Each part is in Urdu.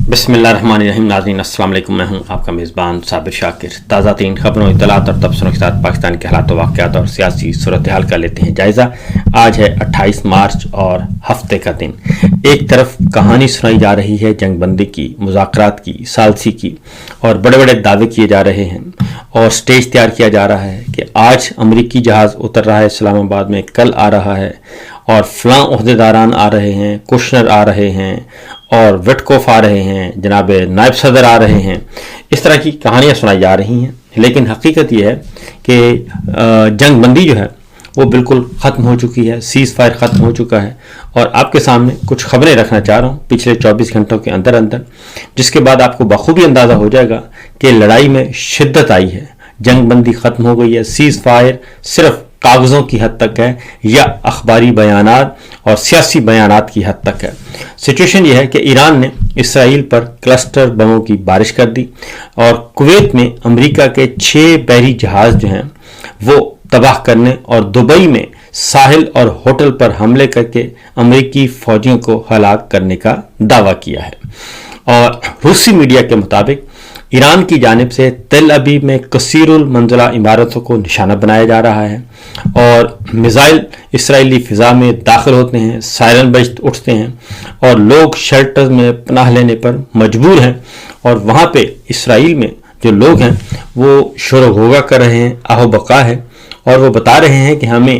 بسم اللہ الرحمن الرحیم. ناظرین السلام علیکم. میں ہوں آپ کا میزبان صابر شاکر. تازہ ترین خبروں، اطلاعات اور تبصروں کے ساتھ پاکستان کے حالات و واقعات اور سیاسی صورتحال کا لیتے ہیں جائزہ. آج ہے 28 مارچ اور ہفتے کا دن. ایک طرف کہانی سنائی جا رہی ہے جنگ بندی کی، مذاکرات کی، ثالثی کی، اور بڑے بڑے دعوے کیے جا رہے ہیں اور سٹیج تیار کیا جا رہا ہے کہ آج امریکی جہاز اتر رہا ہے اسلام آباد میں، کل آ رہا ہے، اور فلاں عہدیداران آ رہے ہیں، کشنر آ رہے ہیں، اور وٹکوف آ رہے ہیں، جناب نائب صدر آ رہے ہیں. اس طرح کی کہانیاں سنائی جا رہی ہیں. لیکن حقیقت یہ ہے کہ جنگ بندی جو ہے وہ بالکل ختم ہو چکی ہے، سیز فائر ختم ہو چکا ہے. اور آپ کے سامنے کچھ خبریں رکھنا چاہ رہا ہوں پچھلے 24 گھنٹوں کے اندر جس کے بعد آپ کو بخوبی اندازہ ہو جائے گا کہ لڑائی میں شدت آئی ہے، جنگ بندی ختم ہو گئی ہے. سیز فائر صرف کاغذوں کی حد تک ہے یا اخباری بیانات اور سیاسی بیانات کی حد تک ہے. سچویشن یہ ہے کہ ایران نے اسرائیل پر کلسٹر بموں کی بارش کر دی اور کویت میں امریکہ کے 6 بحری جہاز جو ہیں وہ تباہ کرنے اور دبئی میں ساحل اور ہوٹل پر حملے کر کے امریکی فوجیوں کو ہلاک کرنے کا دعویٰ کیا ہے. اور روسی میڈیا کے مطابق ایران کی جانب سے تل ابیب میں کثیر المنزلہ عمارتوں کو نشانہ بنایا جا رہا ہے اور میزائل اسرائیلی فضا میں داخل ہوتے ہیں، سائرن بج اٹھتے ہیں اور لوگ شیلٹر میں پناہ لینے پر مجبور ہیں. اور وہاں پہ اسرائیل میں جو لوگ ہیں وہ شور و غوغا کر رہے ہیں، آہ و بقا ہے، اور وہ بتا رہے ہیں کہ ہمیں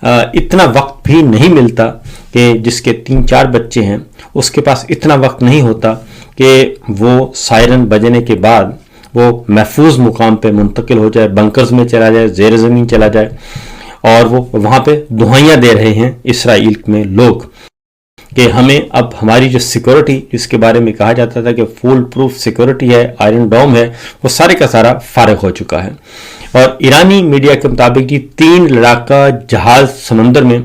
اتنا وقت بھی نہیں ملتا کہ جس کے 3-4 بچے ہیں اس کے پاس اتنا وقت نہیں ہوتا کہ وہ سائرن بجنے کے بعد وہ محفوظ مقام پہ منتقل ہو جائے، بنکرز میں چلا جائے، زیر زمین چلا جائے. اور وہ وہاں پہ دہائیاں دے رہے ہیں اسرائیل میں لوگ کہ ہمیں اب ہماری جو سیکورٹی، جس کے بارے میں کہا جاتا تھا کہ فول پروف سیکورٹی ہے، آئرن ڈوم ہے، وہ سارے کا سارا فارغ ہو چکا ہے. اور ایرانی میڈیا کے مطابق 3 لڑاکا جہاز سمندر میں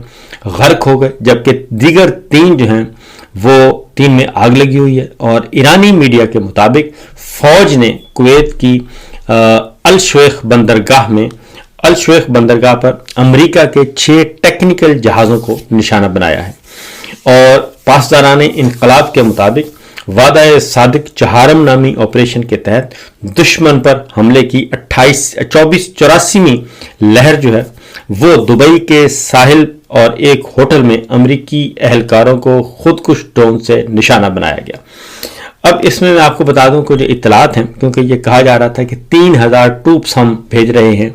غرق ہو گئے، جبکہ دیگر 3 جو ہیں وہ 3 میں آگ لگی ہوئی ہے. اور ایرانی میڈیا کے مطابق فوج نے کویت کی الشویخ بندرگاہ پر امریکہ کے 6 ٹیکنیکل جہازوں کو نشانہ بنایا ہے. اور پاسداران انقلاب کے مطابق وعدہ صادق چہارم نامی آپریشن کے تحت دشمن پر حملے کی 2484ویں لہر جو ہے وہ دبئی کے ساحل اور ایک ہوٹل میں امریکی اہلکاروں کو خودکش ڈرون سے نشانہ بنایا گیا. اب اس میں آپ کو بتا دوں کہ جو اطلاعات ہیں، کیونکہ یہ کہا جا رہا تھا کہ 3000 ٹروپس ہم بھیج رہے ہیں.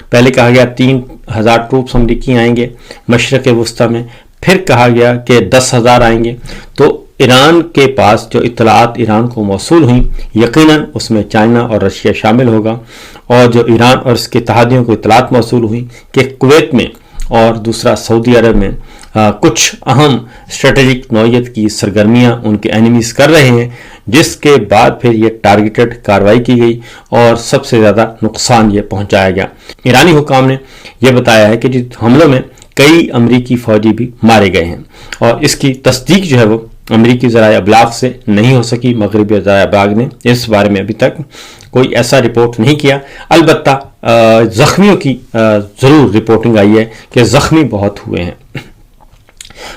پہلے کہا گیا 3000 ٹروپس امریکی آئیں گے مشرق وسطی میں، پھر کہا گیا کہ 10,000 آئیں گے. تو ایران کے پاس جو اطلاعات ایران کو موصول ہوئیں، یقیناً اس میں چائنا اور رشیا شامل ہوگا. اور جو ایران اور اس کے اتحادیوں کو اطلاعات موصول ہوئیں کہ کویت میں اور دوسرا سعودی عرب میں کچھ اہم اسٹریٹجک نوعیت کی سرگرمیاں ان کے اینیمیز کر رہے ہیں، جس کے بعد پھر یہ ٹارگیٹڈ کارروائی کی گئی اور سب سے زیادہ نقصان یہ پہنچایا گیا. ایرانی حکام نے یہ بتایا ہے کہ جن حملوں میں کئی امریکی فوجی بھی مارے گئے ہیں، اور اس کی تصدیق جو ہے وہ امریکی ذرائع ابلاغ سے نہیں ہو سکی. مغربی ذرائع ابلاغ نے اس بارے میں ابھی تک کوئی ایسا رپورٹ نہیں کیا. البتہ زخمیوں کی ضرور رپورٹنگ آئی ہے کہ زخمی بہت ہوئے ہیں.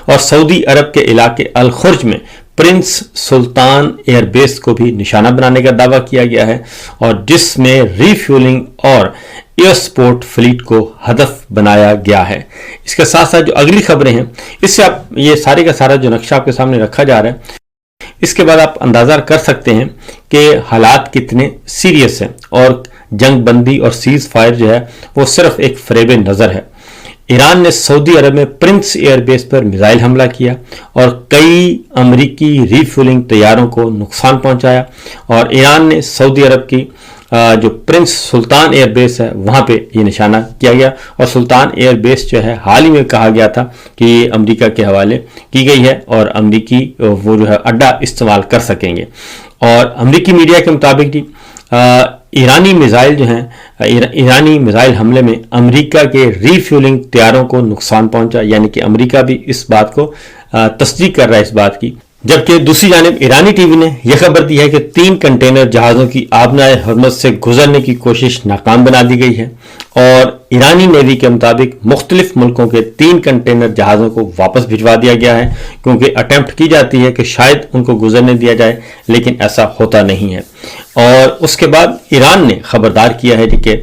اور سعودی عرب کے علاقے الخرج میں پرنس سلطان ایئر بیس کو بھی نشانہ بنانے کا دعویٰ کیا گیا ہے، اور جس میں ری فیولنگ اور ایئر سپورٹ فلیٹ کو ہدف بنایا گیا ہے. اس کے ساتھ ساتھ جو اگلی خبریں ہیں، اس سے آپ یہ سارے کا سارا جو نقشہ آپ کے سامنے رکھا جا رہا ہے، اس کے بعد آپ اندازہ کر سکتے ہیں کہ حالات کتنے سیریس ہیں. اور جنگ بندی اور سیز فائر جو ہے وہ صرف ایک فریب نظر ہے. ایران نے سعودی عرب میں پرنس ایئر بیس پر میزائل حملہ کیا اور کئی امریکی ری فیولنگ طیاروں کو نقصان پہنچایا. اور ایران نے سعودی عرب کی جو پرنس سلطان ایئر بیس ہے وہاں پہ یہ نشانہ کیا گیا. اور سلطان ایئر بیس جو ہے حال ہی میں کہا گیا تھا کہ یہ امریکہ کے حوالے کی گئی ہے اور امریکی وہ جو ہے اڈا استعمال کر سکیں گے. اور امریکی میڈیا کے مطابق ایرانی میزائل جو ہیں، ایرانی میزائل حملے میں امریکہ کے ری فیولنگ طیاروں کو نقصان پہنچا. یعنی کہ امریکہ بھی اس بات کو تصدیق کر رہا ہے اس بات کی جبکہ دوسری جانب ایرانی ٹی وی نے یہ خبر دی ہے کہ 3 کنٹینر جہازوں کی آبنائے ہرمز سے گزرنے کی کوشش ناکام بنا دی گئی ہے، اور ایرانی نیوی کے مطابق مختلف ملکوں کے 3 کنٹینر جہازوں کو واپس بھجوا دیا گیا ہے، کیونکہ اٹیمپٹ کی جاتی ہے کہ شاید ان کو گزرنے دیا جائے، لیکن ایسا ہوتا نہیں ہے۔ اور اس کے بعد ایران نے خبردار کیا ہے کہ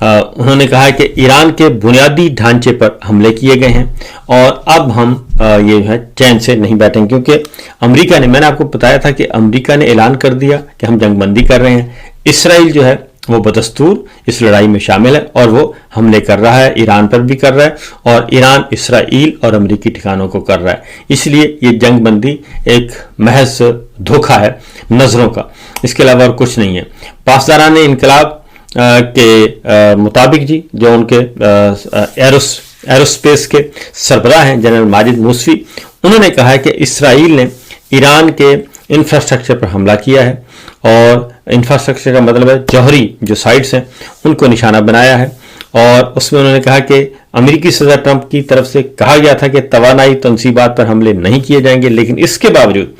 انہوں نے کہا ہے کہ ایران کے بنیادی ڈھانچے پر حملے کیے گئے ہیں، اور اب ہم یہ ہے چین سے نہیں بیٹھیں گے، کیونکہ امریکہ نے، میں نے آپ کو بتایا تھا کہ امریکہ نے اعلان کر دیا کہ ہم جنگ بندی کر رہے ہیں۔ اسرائیل جو ہے وہ بدستور اس لڑائی میں شامل ہے، اور وہ حملے کر رہا ہے، ایران پر بھی کر رہا ہے، اور ایران اسرائیل اور امریکی ٹھکانوں کو کر رہا ہے۔ اس لیے یہ جنگ بندی ایک محض دھوکہ ہے نظروں کا، اس کے علاوہ اور کچھ نہیں ہے۔ پاسداران انقلاب کے مطابق جی، جو ان کے ایروسپیس کے سربراہ ہیں جنرل ماجد موسوی، انہوں نے کہا ہے کہ اسرائیل نے ایران کے انفراسٹرکچر پر حملہ کیا ہے، اور انفراسٹرکچر کا مطلب ہے جوہری جو سائٹس ہیں ان کو نشانہ بنایا ہے۔ اور اس میں انہوں نے کہا کہ امریکی صدر ٹرمپ کی طرف سے کہا گیا تھا کہ توانائی تنصیبات پر حملے نہیں کیے جائیں گے، لیکن اس کے باوجود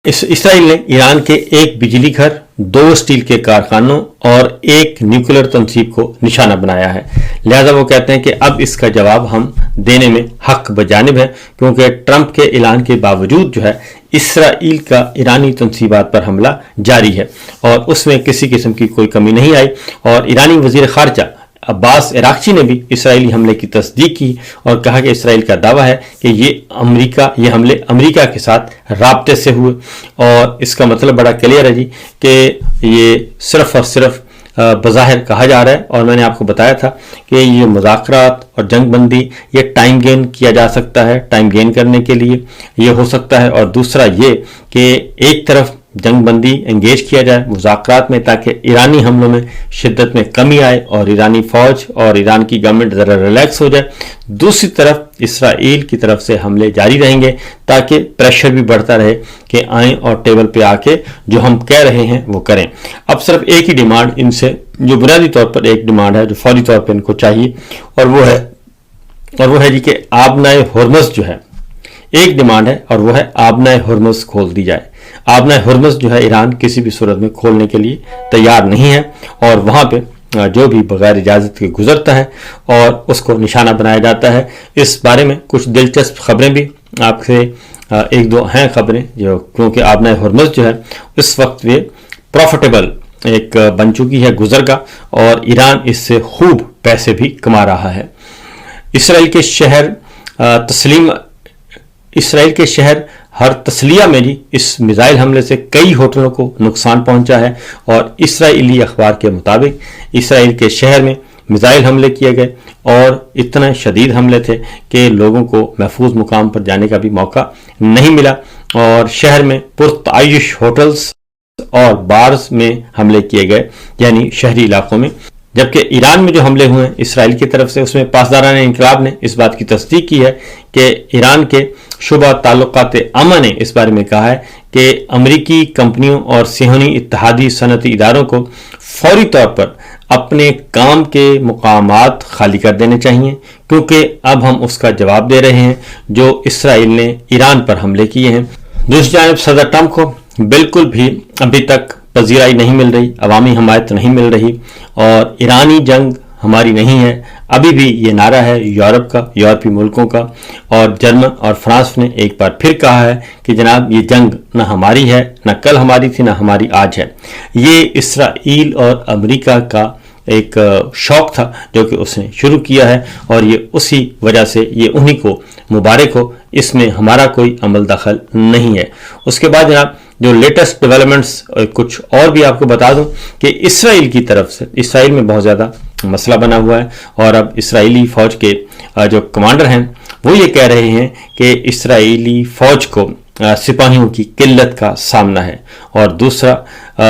اسرائیل نے ایران کے 1 بجلی گھر، 2 اسٹیل کے کارخانوں اور 1 نیوکلیر تنصیب کو نشانہ بنایا ہے۔ لہذا وہ کہتے ہیں کہ اب اس کا جواب ہم دینے میں حق بجانب ہے، کیونکہ ٹرمپ کے اعلان کے باوجود جو ہے اسرائیل کا ایرانی تنصیبات پر حملہ جاری ہے، اور اس میں کسی قسم کی کوئی کمی نہیں آئی۔ اور ایرانی وزیر خارجہ عباس عراقچی نے بھی اسرائیلی حملے کی تصدیق کی، اور کہا کہ اسرائیل کا دعویٰ ہے کہ یہ حملے امریکہ کے ساتھ رابطے سے ہوئے، اور اس کا مطلب بڑا کلیئر ہے جی کہ یہ صرف اور صرف بظاہر کہا جا رہا ہے، اور میں نے آپ کو بتایا تھا کہ یہ مذاکرات اور جنگ بندی یہ ٹائم گین کیا جا سکتا ہے، ٹائم گین کرنے کے لیے یہ ہو سکتا ہے، اور دوسرا یہ کہ ایک طرف جنگ بندی انگیج کیا جائے مذاکرات میں، تاکہ ایرانی حملوں میں شدت میں کمی آئے اور ایرانی فوج اور ایران کی گورنمنٹ ذرا ریلیکس ہو جائے۔ دوسری طرف اسرائیل کی طرف سے حملے جاری رہیں گے، تاکہ پریشر بھی بڑھتا رہے کہ آئیں اور ٹیبل پہ آ کے جو ہم کہہ رہے ہیں وہ کریں۔ اب صرف ایک ہی ڈیمانڈ ان سے، جو بنیادی طور پر ایک ڈیمانڈ ہے جو فوری طور پہ ان کو چاہیے، اور وہ ہے جی کہ آبنائے ہرمز جو ہے، ایک ڈیمانڈ ہے، اور وہ ہے آبنائے ہرمز کھول دی جائے۔ آبنائے ہرمز جو ہے ایران کسی بھی صورت میں کھولنے کے لیے تیار نہیں ہے، اور وہاں پہ جو بھی بغیر اجازت کے گزرتا ہے اور اس کو نشانہ بنایا جاتا ہے۔ اس بارے میں کچھ دلچسپ خبریں بھی آپ سے 1-2 ہیں خبریں، جو کیونکہ آبنائے ہرمز جو ہے اس وقت یہ پروفیٹیبل ایک بن چکی ہے گزرگاہ، اور ایران اس سے خوب پیسے بھی کما رہا ہے۔ اسرائیل کے شہر ہر تسلیہ میں جی اس میزائل حملے سے کئی ہوٹلوں کو نقصان پہنچا ہے، اور اسرائیلی اخبار کے مطابق اسرائیل کے شہر میں میزائل حملے کیے گئے، اور اتنے شدید حملے تھے کہ لوگوں کو محفوظ مقام پر جانے کا بھی موقع نہیں ملا، اور شہر میں پرتعیش ہوٹلز اور بارز میں حملے کیے گئے، یعنی شہری علاقوں میں۔ جبکہ ایران میں جو حملے ہوئے ہیں اسرائیل کی طرف سے، اس میں پاسداران انقلاب نے اس بات کی تصدیق کی ہے کہ ایران کے شعبہ تعلقات عامہ نے اس بارے میں کہا ہے کہ امریکی کمپنیوں اور صہیونی اتحادی صنعتی اداروں کو فوری طور پر اپنے کام کے مقامات خالی کر دینے چاہیے، کیونکہ اب ہم اس کا جواب دے رہے ہیں جو اسرائیل نے ایران پر حملے کیے ہیں۔ دوسری جانب صدر ٹرمپ کو بالکل بھی ابھی تک پذیرائی نہیں مل رہی، عوامی حمایت نہیں مل رہی، اور ایرانی جنگ ہماری نہیں ہے۔ ابھی بھی یہ نعرہ ہے یورپ کا، یورپی ملکوں کا، اور جرمن اور فرانس نے ایک بار پھر کہا ہے کہ جناب یہ جنگ نہ ہماری ہے، نہ کل ہماری تھی، نہ ہماری آج ہے۔ یہ اسرائیل اور امریکہ کا ایک شوق تھا جو کہ اس نے شروع کیا ہے، اور یہ اسی وجہ سے یہ انہی کو مبارک ہو، اس میں ہمارا کوئی عمل دخل نہیں ہے۔ اس کے بعد جناب جو لیٹسٹ ڈیولپمنٹس کچھ اور بھی آپ کو بتا دوں کہ اسرائیل کی طرف سے، اسرائیل میں بہت زیادہ مسئلہ بنا ہوا ہے، اور اب اسرائیلی فوج کے جو کمانڈر ہیں وہ یہ کہہ رہے ہیں کہ اسرائیلی فوج کو سپاہیوں کی قلت کا سامنا ہے، اور دوسرا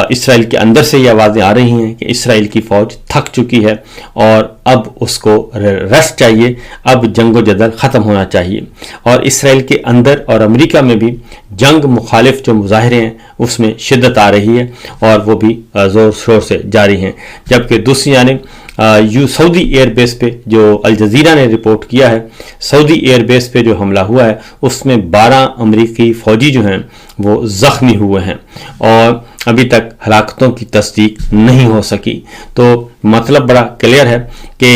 اسرائیل کے اندر سے یہ آوازیں آ رہی ہیں کہ اسرائیل کی فوج تھک چکی ہے، اور اب اس کو ریسٹ چاہیے، اب جنگ و جدل ختم ہونا چاہیے۔ اور اسرائیل کے اندر اور امریکہ میں بھی جنگ مخالف جو مظاہرے ہیں اس میں شدت آ رہی ہے، اور وہ بھی زور شور سے جاری ہیں۔ جبکہ دوسری جانب سعودی ایئر بیس پہ جو الجزیرہ نے رپورٹ کیا ہے، سعودی ایئر بیس پہ جو حملہ ہوا ہے اس میں 12 امریکی فوجی جو ہیں وہ زخمی ہوئے ہیں اور ابھی تک ہلاکتوں کی تصدیق نہیں ہو سکی۔ تو مطلب بڑا کلیئر ہے کہ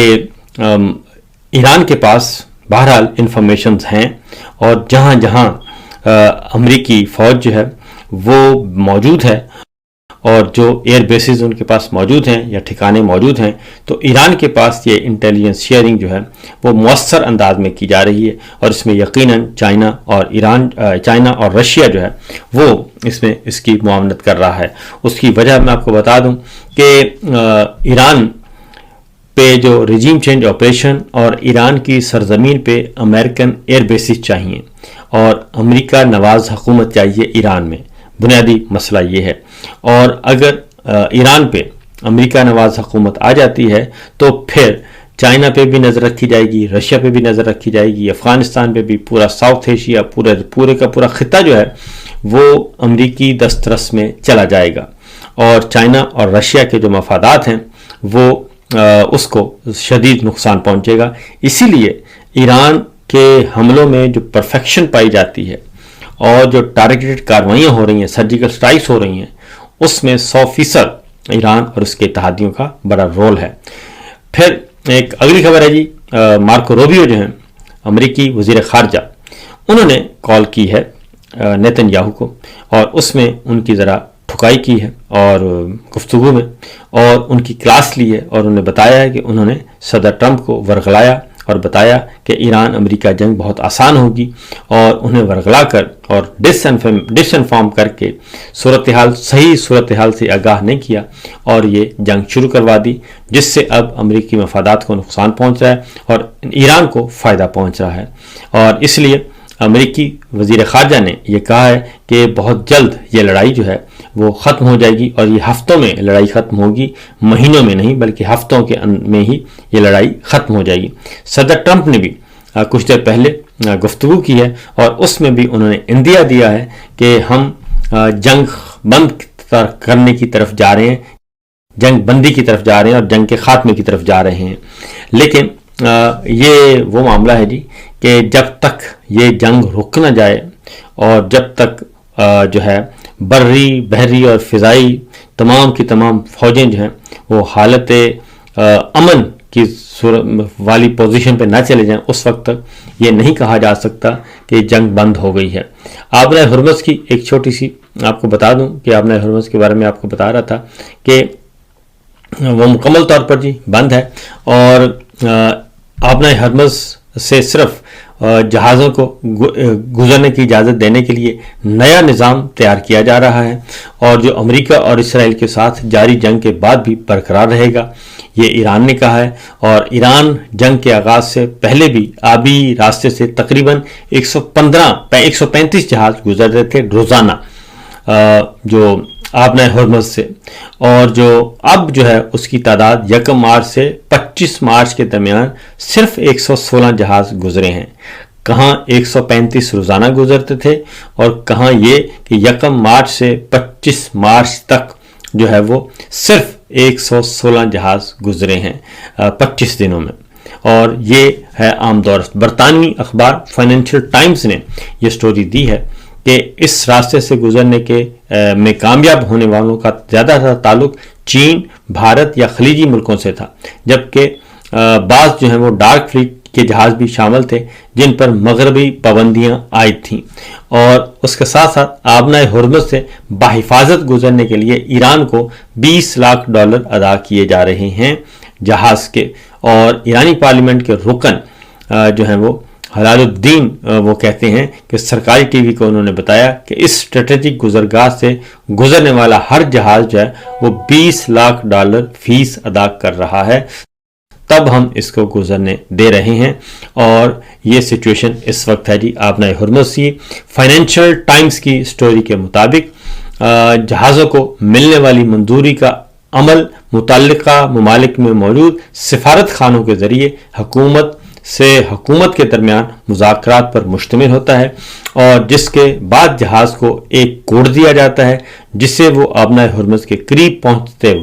ایران کے پاس بہرحال انفارمیشنز ہیں، اور جہاں جہاں امریکی فوج جو ہے وہ موجود ہے اور جو ایئر بیسز ان کے پاس موجود ہیں یا ٹھکانے موجود ہیں، تو ایران کے پاس یہ انٹیلیجنس شیئرنگ جو ہے وہ مؤثر انداز میں کی جا رہی ہے، اور اس میں یقیناً چائنا اور رشیا جو ہے وہ اس کی معاونت کر رہا ہے۔ اس کی وجہ میں آپ کو بتا دوں کہ ایران پہ جو رجیم چینج آپریشن اور ایران کی سرزمین پہ امریکن ایئر بیسز چاہیے اور امریکہ نواز حکومت چاہیے ایران میں، بنیادی مسئلہ یہ ہے۔ اور اگر ایران پہ امریکہ نواز حکومت آ جاتی ہے تو پھر چائنا پہ بھی نظر رکھی جائے گی، رشیا پہ بھی نظر رکھی جائے گی، افغانستان پہ بھی، پورا ساؤتھ ایشیا، پورے کا پورا خطہ جو ہے وہ امریکی دسترس میں چلا جائے گا، اور چائنا اور رشیا کے جو مفادات ہیں وہ اس کو شدید نقصان پہنچے گا۔ اسی لیے ایران کے حملوں میں جو پرفیکشن پائی جاتی ہے اور جو ٹارگیٹڈ کارروائیاں ہو رہی ہیں، سرجیکل سٹرائکس ہو رہی ہیں، اس میں 100% ایران اور اس کے اتحادیوں کا بڑا رول ہے۔ پھر ایک اگلی خبر ہے جی، مارکو روبیو جو ہیں امریکی وزیر خارجہ، انہوں نے کال کی ہے نیتن یاہو کو، اور اس میں ان کی ذرا ٹھکائی کی ہے اور گفتگو میں، اور ان کی کلاس لی ہے، اور انہوں نے بتایا ہے کہ انہوں نے صدر ٹرمپ کو ورغلایا اور بتایا کہ ایران امریکہ جنگ بہت آسان ہوگی، اور انہیں ورغلا کر اور ڈس انفارم کر کے صحیح صورتحال سے آگاہ نہیں کیا، اور یہ جنگ شروع کروا دی، جس سے اب امریکی مفادات کو نقصان پہنچ رہا ہے اور ایران کو فائدہ پہنچ رہا ہے۔ اور اس لیے امریکی وزیر خارجہ نے یہ کہا ہے کہ بہت جلد یہ لڑائی جو ہے وہ ختم ہو جائے گی، اور یہ ہفتوں میں لڑائی ختم ہوگی، مہینوں میں نہیں بلکہ ہفتوں کے میں ہی یہ لڑائی ختم ہو جائے گی۔ صدر ٹرمپ نے بھی کچھ دیر پہلے گفتگو کی ہے، اور اس میں بھی انہوں نے اندیا دیا ہے کہ ہم جنگ بند کرنے کی طرف جا رہے ہیں، جنگ بندی کی طرف جا رہے ہیں اور جنگ کے خاتمے کی طرف جا رہے ہیں۔ لیکن یہ وہ معاملہ ہے جی کہ جب تک یہ جنگ رک نہ جائے، اور جب تک جو ہے بری، بحری اور فضائی تمام کی تمام فوجیں جو ہیں وہ حالت امن کی والی پوزیشن پہ نہ چلے جائیں، اس وقت تک یہ نہیں کہا جا سکتا کہ جنگ بند ہو گئی ہے۔ آبنۂ ہرمز کی ایک چھوٹی سی آپ کو بتا دوں کہ آبنۂ ہرمز کے بارے میں آپ کو بتا رہا تھا کہ وہ مکمل طور پر جی بند ہے، اور آبنۂ ہرمز سے صرف جہازوں کو گزرنے کی اجازت دینے کے لیے نیا نظام تیار کیا جا رہا ہے، اور جو امریکہ اور اسرائیل کے ساتھ جاری جنگ کے بعد بھی برقرار رہے گا، یہ ایران نے کہا ہے۔ اور ایران جنگ کے آغاز سے پہلے بھی آبی راستے سے تقریباً 135 جہاز گزرتے تھے روزانہ جو آبنۂ ہرمز سے، اور جو اب جو ہے اس کی تعداد 1 مارچ سے 25 مارچ کے درمیان صرف 116 جہاز گزرے ہیں۔ کہاں 135 روزانہ گزرتے تھے، اور کہاں یہ کہ 1 مارچ سے 25 مارچ تک جو ہے وہ صرف 116 جہاز گزرے ہیں 25 دنوں میں۔ اور یہ ہے عام دور۔ برطانوی اخبار فائنینشیل ٹائمز نے یہ سٹوری دی ہے کہ اس راستے سے گزرنے کے میں کامیاب ہونے والوں کا زیادہ تر تعلق چین، بھارت یا خلیجی ملکوں سے تھا، جبکہ بعض جو ہیں وہ ڈارک فلیٹ کے جہاز بھی شامل تھے جن پر مغربی پابندیاں عائد تھیں۔ اور اس کے ساتھ ساتھ آبنۂ ہرمز سے بحفاظت گزرنے کے لیے ایران کو $20 لاکھ ادا کیے جا رہے ہیں جہاز کے۔ اور ایرانی پارلیمنٹ کے رکن جو ہیں وہ حلال الدین وہ کہتے ہیں کہ سرکاری ٹی وی کو انہوں نے بتایا کہ اس اسٹریٹجک گزرگاہ سے گزرنے والا ہر جہاز جو ہے وہ $20 لاکھ فیس ادا کر رہا ہے، تب ہم اس کو گزرنے دے رہے ہیں۔ اور یہ سچویشن اس وقت ہے جی آبنۂ ہرمز کی۔ فائنینشیل ٹائمز کی سٹوری کے مطابق جہازوں کو ملنے والی منظوری کا عمل متعلقہ ممالک میں موجود سفارت خانوں کے ذریعے حکومت کے درمیان مذاکرات پر مشتمل ہوتا ہے، اور جس کے بعد جہاز کو ایک کوڈ دیا جاتا ہے جسے وہ آبنۂ ہرمز کے قریب پہنچتے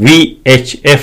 VHF